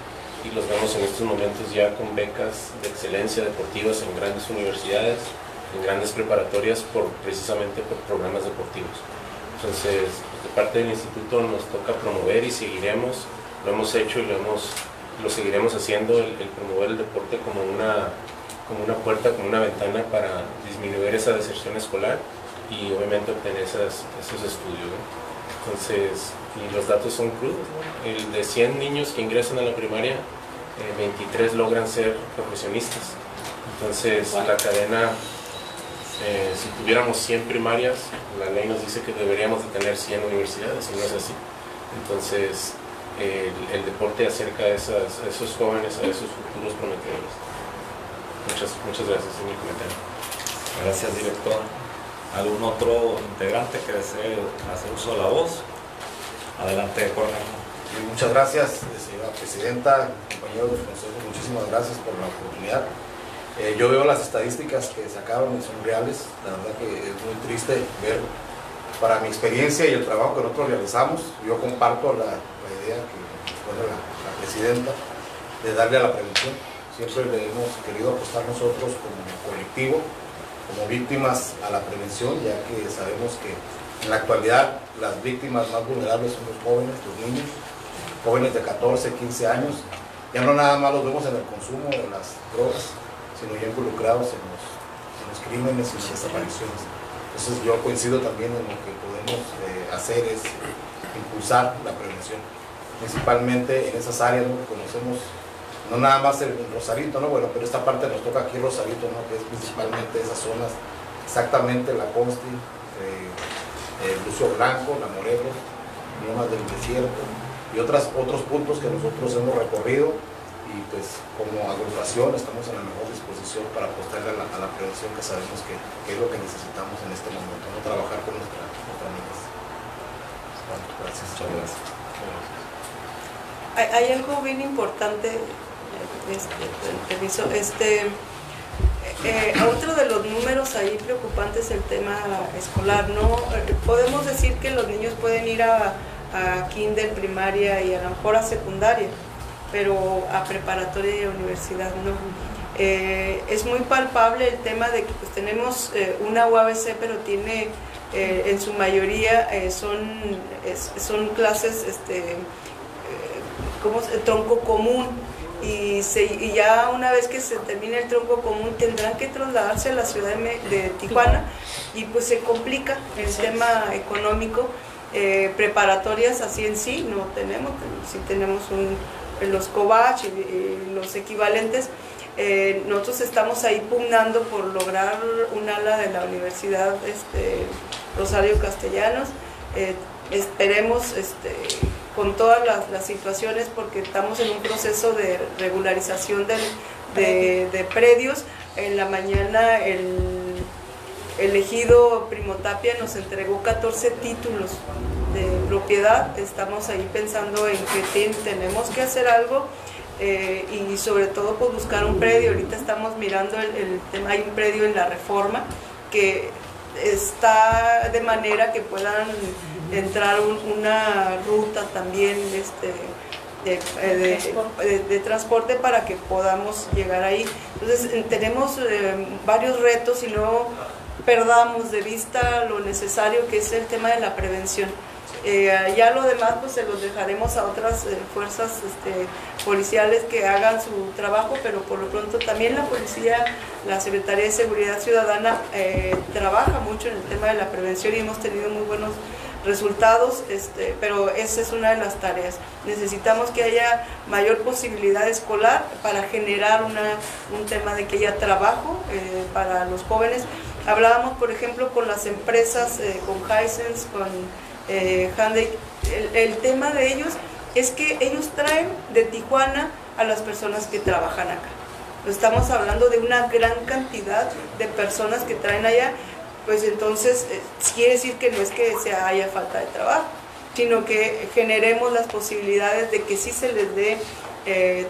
y los vemos en estos momentos ya con becas de excelencia deportivas en grandes universidades, en grandes preparatorias, precisamente por programas deportivos. Entonces, de parte del instituto nos toca promover y seguiremos, lo hemos hecho y lo seguiremos haciendo, el promover el deporte como una puerta, como una ventana para disminuir esa deserción escolar y obviamente obtener esos estudios, ¿no? Entonces, y los datos son crudos, ¿no? El de 100 niños que ingresan a la primaria, 23 logran ser profesionistas. Entonces, la cadena, si tuviéramos 100 primarias, la ley nos dice que deberíamos de tener 100 universidades, y no es así. Entonces, el deporte acerca a esos jóvenes, a esos futuros prometedores. Muchas gracias, señor comentario. Gracias, director. ¿Algún otro integrante que desee hacer uso de la voz? Adelante, Cornelio. Muchas gracias, señora Presidenta, compañeros del Consejo, muchísimas gracias por la oportunidad. Yo veo las estadísticas que sacaron y son reales, la verdad que es muy triste ver, para mi experiencia y el trabajo que nosotros realizamos, yo comparto la idea que pone la Presidenta de darle a la prevención. Siempre le hemos querido apostar nosotros como colectivo, como víctimas a la prevención, ya que sabemos que en la actualidad las víctimas más vulnerables son los jóvenes, los niños, jóvenes de 14, 15 años. Ya no nada más los vemos en el consumo de las drogas, sino ya involucrados en los los crímenes y las desapariciones. Entonces yo coincido también en lo que podemos hacer es impulsar la prevención, principalmente en esas áreas, ¿no?, que conocemos, no nada más el Rosarito, ¿no? Bueno, pero esta parte nos toca aquí Rosarito, ¿no?, que es principalmente esas zonas, exactamente la Consti, Lucio Blanco, La Morelos, Lomas del Desierto y otros puntos que nosotros hemos recorrido, y pues como agrupación estamos en la mejor disposición para apostarle a la prevención, que sabemos que es lo que necesitamos en este momento, ¿no?, trabajar con nuestras niñas. Bueno, gracias. Muchas gracias. Hay algo bien importante, permiso, otro de los números ahí preocupantes, el tema escolar, ¿no? Podemos decir que los niños pueden ir a kinder, primaria y a lo mejor a secundaria, pero a preparatoria y a universidad no. Es muy palpable el tema de que pues tenemos una UABC, pero tiene en su mayoría son clases tronco común, y ya una vez que se termine el tronco común tendrán que trasladarse a la ciudad de Tijuana, y pues se complica el tema económico. Preparatorias así en sí no tenemos, sí tenemos los COVACH y los equivalentes. Nosotros estamos ahí pugnando por lograr un ala de la Universidad Rosario Castellanos. Esperemos con todas las situaciones, porque estamos en un proceso de regularización de predios. En la mañana el ejido Primo Tapia nos entregó 14 títulos de propiedad. Estamos ahí pensando en que tenemos que hacer algo, y sobre todo pues buscar un predio. Ahorita estamos mirando el tema, hay un predio en la Reforma que está de manera que puedan entrar una ruta también de transporte para que podamos llegar ahí. Entonces tenemos varios retos, y no perdamos de vista lo necesario que es el tema de la prevención. Ya lo demás pues se los dejaremos a otras fuerzas policiales que hagan su trabajo, pero por lo pronto también la policía, la Secretaría de Seguridad Ciudadana trabaja mucho en el tema de la prevención, y hemos tenido muy buenos resultados, pero esa es una de las tareas. Necesitamos que haya mayor posibilidad escolar para generar un tema de que haya trabajo para los jóvenes. Hablábamos, por ejemplo, con las empresas, con Hisense, con Hyundai. El tema de ellos es que ellos traen de Tijuana a las personas que trabajan acá. Estamos hablando de una gran cantidad de personas que traen allá. Pues entonces quiere decir que no es que haya falta de trabajo, sino que generemos las posibilidades de que sí se les dé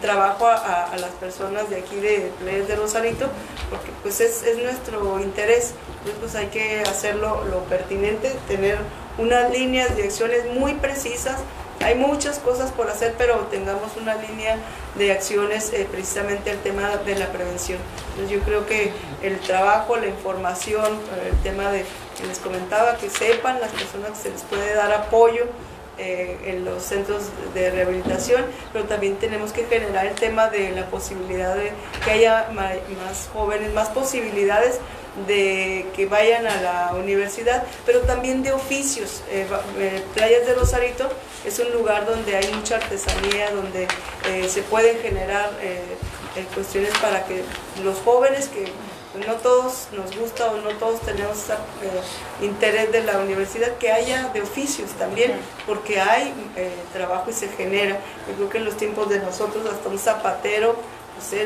trabajo a las personas de aquí de Playas de Rosarito, porque pues es nuestro interés. Entonces pues hay que hacerlo lo pertinente, tener unas líneas de acciones muy precisas. Hay muchas cosas por hacer, pero tengamos una línea de acciones, precisamente el tema de la prevención. Entonces yo creo que el trabajo, la información, el tema de que les comentaba, que sepan las personas que se les puede dar apoyo en los centros de rehabilitación, pero también tenemos que generar el tema de la posibilidad de que haya más jóvenes, más posibilidades de que vayan a la universidad, pero también de oficios. Playas de Rosarito es un lugar donde hay mucha artesanía, donde se pueden generar cuestiones para que los jóvenes, que no todos nos gusta o no todos tenemos ese interés de la universidad, que haya de oficios también, porque hay trabajo y se genera. Yo creo que en los tiempos de nosotros hasta un zapatero pues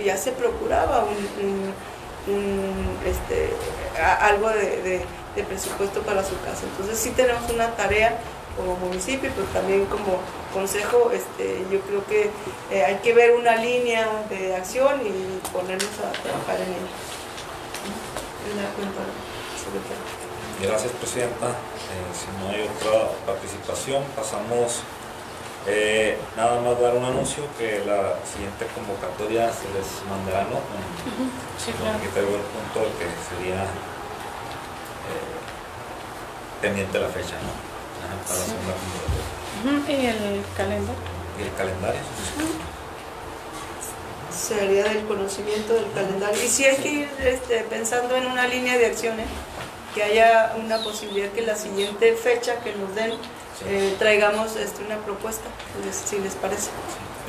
ya se procuraba algo de presupuesto para su casa. Entonces sí tenemos una tarea como municipio, pero también como consejo. Yo creo que hay que ver una línea de acción y ponernos a trabajar en ella. Gracias, Presidenta. Si no hay otra participación, pasamos nada más dar un anuncio que la siguiente convocatoria se les mandará, ¿no? Sí, claro. Aquí tengo el punto que sería pendiente la fecha, ¿no? Para la segunda convocatoria. ¿Y el calendario? ¿Y el calendario? Se sería del conocimiento del calendario. Y sí hay que ir pensando en una línea de acciones, que haya una posibilidad que la siguiente fecha que nos den traigamos una propuesta, si les parece.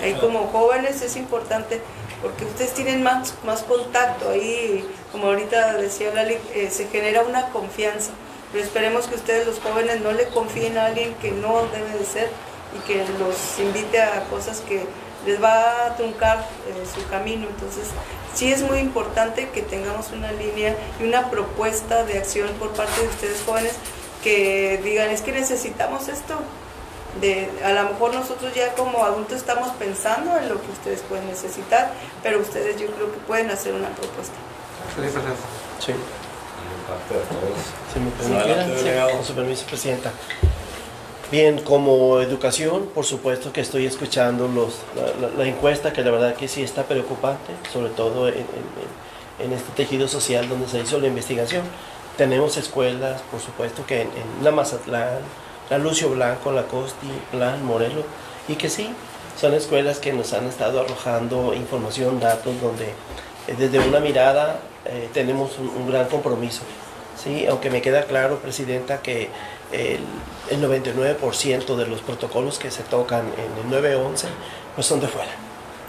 Ahí como jóvenes es importante porque ustedes tienen más contacto ahí, como ahorita decía Lali, se genera una confianza, pero esperemos que ustedes los jóvenes no le confíen a alguien que no debe de ser y que los invite a cosas que les va a truncar su camino. Entonces sí es muy importante que tengamos una línea y una propuesta de acción por parte de ustedes jóvenes que digan, es que necesitamos esto. A lo mejor nosotros ya como adultos estamos pensando en lo que ustedes pueden necesitar, pero ustedes yo creo que pueden hacer una propuesta. Sí. Si me permitiera, con su permiso, Presidenta. Bien, como educación, por supuesto que estoy escuchando la encuesta, que la verdad que sí está preocupante, sobre todo en este tejido social donde se hizo la investigación. Tenemos escuelas, por supuesto, que en la Mazatlán, la Lucio Blanco, la Costi, Plan, Morelos, y que sí, son escuelas que nos han estado arrojando información, datos, donde desde una mirada tenemos un gran compromiso. Sí, aunque me queda claro, Presidenta, que el 99% de los protocolos que se tocan en el 911 pues son de fuera,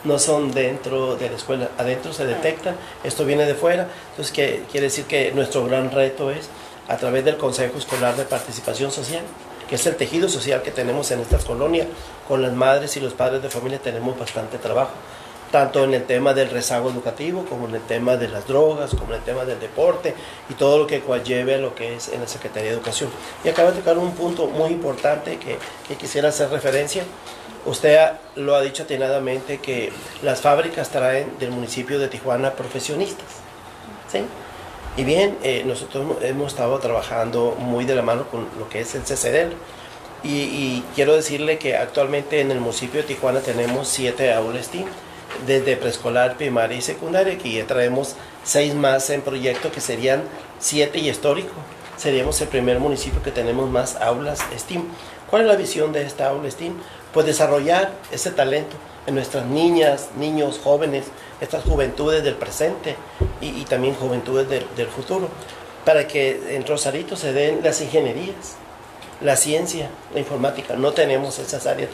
no son dentro de la escuela. Adentro se detectan, esto viene de fuera. Entonces quiere decir que nuestro gran reto es, a través del Consejo Escolar de Participación Social, que es el tejido social que tenemos en estas colonias, con las madres y los padres de familia tenemos bastante trabajo, tanto en el tema del rezago educativo, como en el tema de las drogas, como en el tema del deporte y todo lo que conlleve a lo que es en la Secretaría de Educación. Y acaba de tocar un punto muy importante que quisiera hacer referencia. Usted lo ha dicho atinadamente, que las fábricas traen del municipio de Tijuana profesionistas, ¿sí? Y bien, nosotros hemos estado trabajando muy de la mano con lo que es el CCDEL. Y quiero decirle que actualmente en el municipio de Tijuana tenemos 7 aulas STEAM, desde preescolar, primaria y secundaria, que ya traemos 6 más en proyecto, que serían 7 y histórico. Seríamos el primer municipio que tenemos más aulas STEAM. ¿Cuál es la visión de esta aula STEAM? Pues desarrollar ese talento en nuestras niñas, niños, jóvenes, estas juventudes del presente y también juventudes del futuro, para que en Rosarito se den las ingenierías, la ciencia, la informática. No tenemos esas áreas.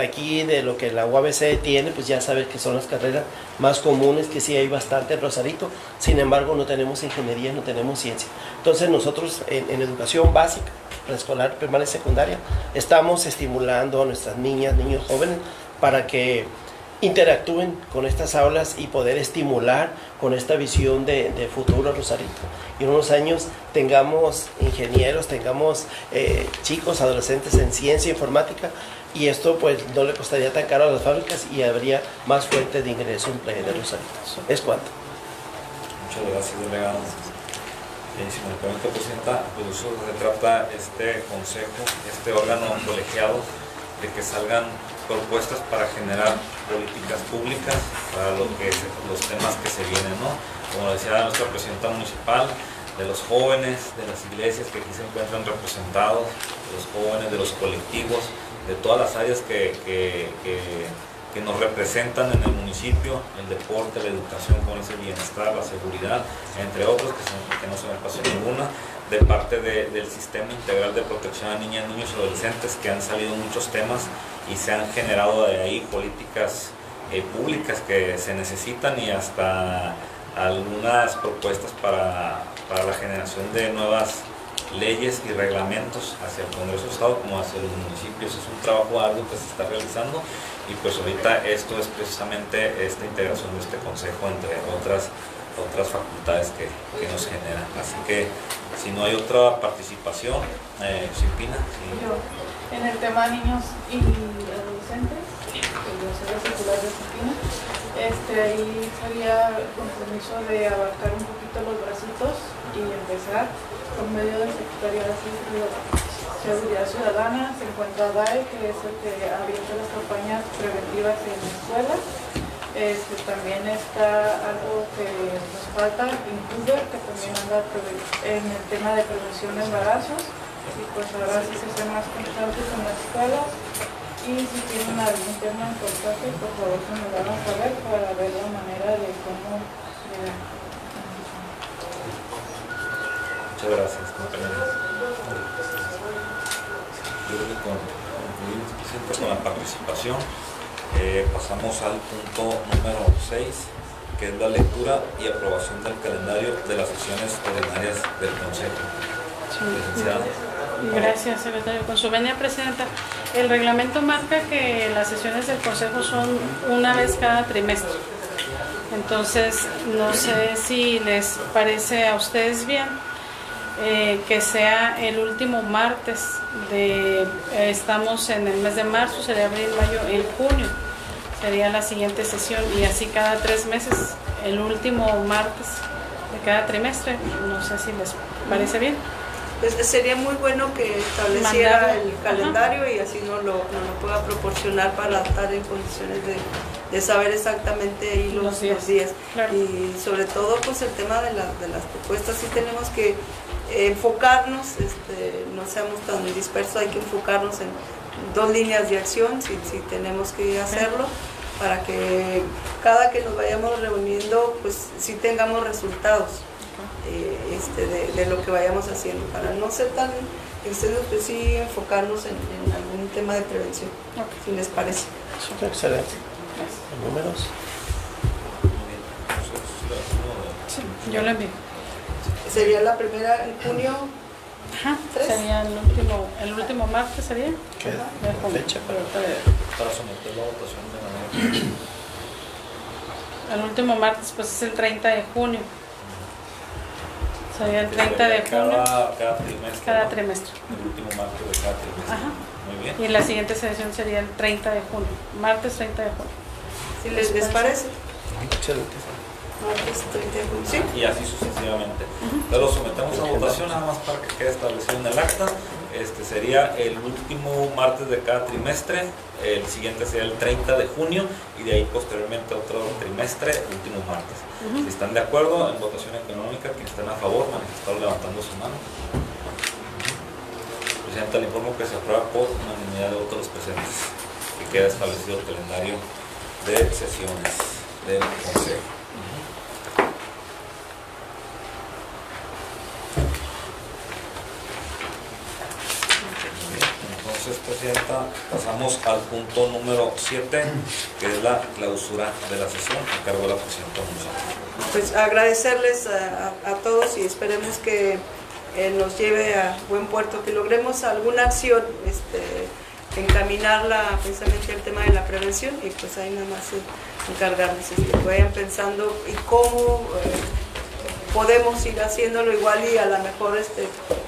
Aquí de lo que la UABC tiene, pues ya sabes que son las carreras más comunes, que sí hay bastante en Rosarito. Sin embargo, no tenemos ingeniería, no tenemos ciencia. Entonces nosotros en educación básica, preescolar, primaria y secundaria, estamos estimulando a nuestras niñas, niños, jóvenes para que interactúen con estas aulas y poder estimular con esta visión de futuro Rosarito. Y en unos años tengamos ingenieros, tengamos chicos, adolescentes en ciencia, informática, y esto pues no le costaría tan caro a las fábricas y habría más fuentes de ingreso en Playa de Rosarito. ¿Es cuánto? Muchas gracias, delegado. Si me permite, Presidenta, pues eso se trata este consejo, este órgano colegiado, de que salgan propuestas para generar políticas públicas para los temas que se vienen, ¿no? Como decía nuestra presidenta municipal, de los jóvenes, de las iglesias que aquí se encuentran representados, de los jóvenes, de los colectivos, de todas las áreas que nos representan en el municipio, el deporte, la educación, con ese bienestar, la seguridad, entre otros, que no se me pase ninguna, de parte del Sistema Integral de Protección a Niñas, Niños y Adolescentes, que han salido muchos temas y se han generado de ahí políticas públicas que se necesitan, y hasta algunas propuestas para la generación de nuevas leyes y reglamentos hacia el Congreso de Estado como hacia los municipios. Es un trabajo arduo que se está realizando, y pues ahorita esto es precisamente esta integración de este consejo entre otras facultades que nos generan. Así que si no hay otra participación, Silpina. Sí. En el tema niños y adolescentes, que yo soy la circular de Silpina, ahí sería el compromiso de abarcar un poquito los bracitos y empezar por medio del Secretario de Seguridad Ciudadana. Se encuentra DAE, que es el que ha abierto las campañas preventivas en la escuela. También está algo que nos falta, Incuber, que también anda en el tema de prevención de embarazos, y pues ahora sí se hacen más constantes en las escuelas. Y si tienen algún tema importante, por favor se me lo hagan saber para ver la manera de cómo llegar. Muchas gracias, compañeros. Yo creo que concluimos, Presidenta, con la participación. Pasamos al punto número 6, que es la lectura y aprobación del calendario de las sesiones ordinarias del Consejo. Licenciada. Gracias, secretario. Con su venia, Presidenta, el reglamento marca que las sesiones del Consejo son una vez cada trimestre. Entonces, no sé si les parece a ustedes bien que sea el último martes estamos en el mes de marzo, sería abril, mayo, en junio sería la siguiente sesión, y así cada 3 meses, el último martes de cada trimestre. No sé si les parece bien. Pues sería muy bueno que estableciera el calendario y así nos lo pueda proporcionar para estar en condiciones de saber exactamente ahí los días. Claro. Y sobre todo pues el tema de las propuestas, sí tenemos que enfocarnos, no seamos tan dispersos, hay que enfocarnos en 2 líneas de acción si tenemos que hacerlo, para que cada que nos vayamos reuniendo pues sí tengamos resultados de lo que vayamos haciendo, para no ser tan extensos, pues sí enfocarnos en algún tema de prevención, si les parece. Excelente. ¿Números? Sí, yo lo envío. Sería la primera en junio. Ajá, 3. sería el último martes sería. ¿Qué fecha Para someterlo a votación de manera. El último martes pues es el 30 de junio. Sería el 30 de junio. Cada trimestre. Cada ¿no? trimestre. El último martes de cada trimestre. Ajá. Muy bien. Y la siguiente sesión sería el 30 de junio. Martes 30 de junio. Si les parece. Excelente. Martes 30 de junio. Sí. Y así sucesivamente. Entonces lo sometemos a votación nada más para que quede establecido en el acta. Sería el último martes de cada trimestre, el siguiente sería el 30 de junio y de ahí posteriormente otro trimestre, último martes. Si están de acuerdo, en votación económica, quienes estén a favor, manifestar levantando su mano. Presidenta, le informo que se aprueba por unanimidad de votos los presentes, que queda establecido el calendario de sesiones del Consejo. Entonces, Presidenta, pasamos al punto número 7, que es la clausura de la sesión, a cargo de la Presidenta González. Pues agradecerles a todos y esperemos que nos lleve a buen puerto, que logremos alguna acción, encaminarla precisamente al tema de la prevención, y pues ahí nada más encargarnos, que vayan pensando y cómo podemos ir haciéndolo igual, y a lo mejor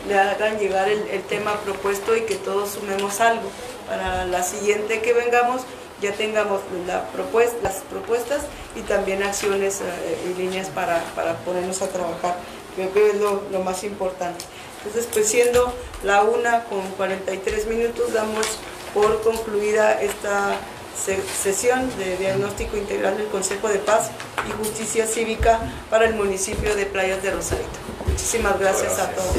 le hagan llegar el tema propuesto y que todos sumemos algo para la siguiente que vengamos, ya tengamos las propuestas y también acciones y líneas para ponernos a trabajar. Creo que es lo más importante. Entonces, pues siendo la 1:43, damos por concluida esta sesión de diagnóstico integral del Consejo de Paz y Justicia Cívica para el municipio de Playas de Rosarito. Muchísimas gracias a todos.